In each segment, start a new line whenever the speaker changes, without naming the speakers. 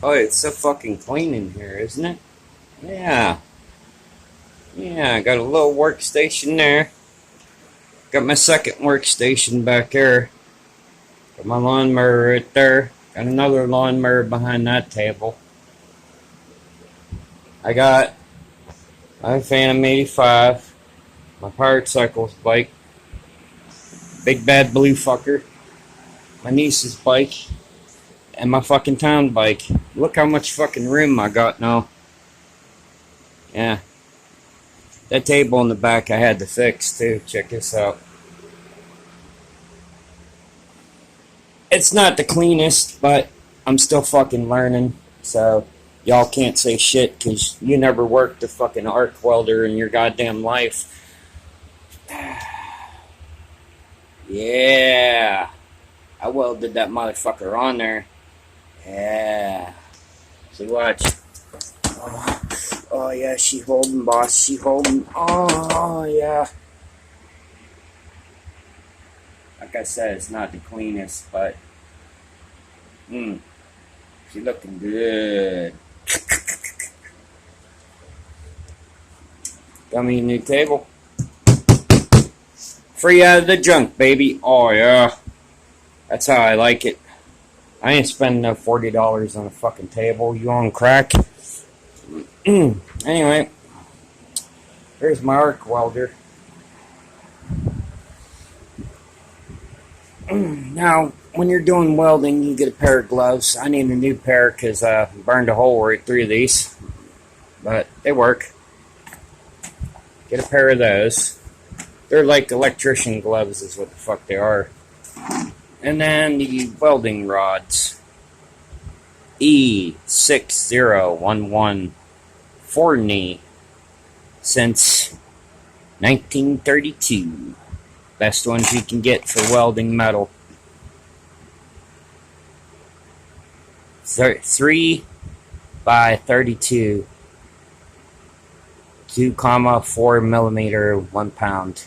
Oh, it's so fucking clean in here, isn't it? Yeah. Yeah, I got a little workstation there. Got my second workstation back there. Got my lawnmower right there. Got another lawnmower behind that table. I got my Phantom 85, my Pirate Cycles bike, Big Bad Blue Fucker, my niece's bike, and my fucking town bike. Look how much fucking room I got now. Yeah. That table in the back I had to fix too. Check this out. It's not the cleanest, but I'm still fucking learning. So y'all can't say shit because you never worked a fucking arc welder in your goddamn life. Yeah. I welded that motherfucker on there. Yeah. See, watch. Oh yeah, she holding, boss. She holding. Oh yeah. Like I said, it's not the cleanest, but she looking good. Got me a new table. Free out of the junk, baby. Oh yeah. That's how I like it. I ain't spending no $40 on a fucking table. You on crack? Anyway, here's my arc welder. Now, when you're doing welding, you get a pair of gloves. I need a new pair because I burned a hole right through these. But they work. Get a pair of those. They're like electrician gloves is what the fuck they are. And then the welding rods. E6011 Forney since 1932. Best ones you can get for welding metal. 3 by 32. 2,4 millimeter, 1 pound.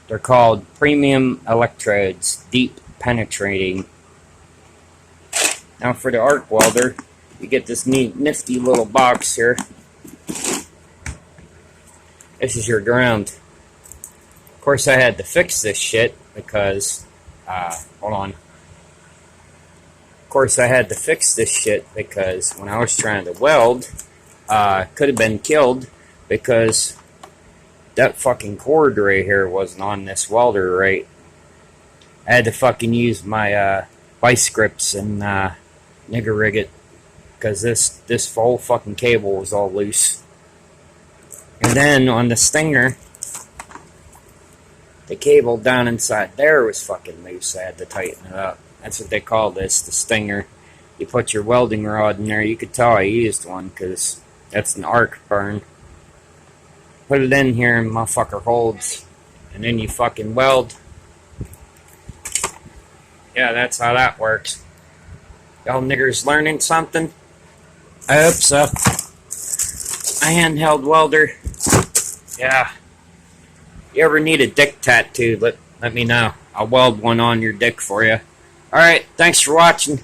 They're called premium electrodes, deep penetrating. Now for the arc welder, you get this neat, nifty little box here. This is your ground. Of course, I had to fix this shit because, hold on. Of course, I had to fix this shit because when I was trying to weld, could have been killed because that fucking cord right here wasn't on this welder right. I had to fucking use my vice grips and nigger rig it because this whole fucking cable was all loose. And then on the stinger, the cable down inside there was fucking loose. I had to tighten it up. That's what they call this, the stinger. You put your welding rod in there. You could tell I used one because that's an arc burn. Put it in here and motherfucker holds. And then you fucking weld. Yeah, that's how that works. Y'all niggers learning something? I hope so. A handheld welder. Yeah. You ever need a dick tattoo, let me know. I'll weld one on your dick for you. Alright, thanks for watching.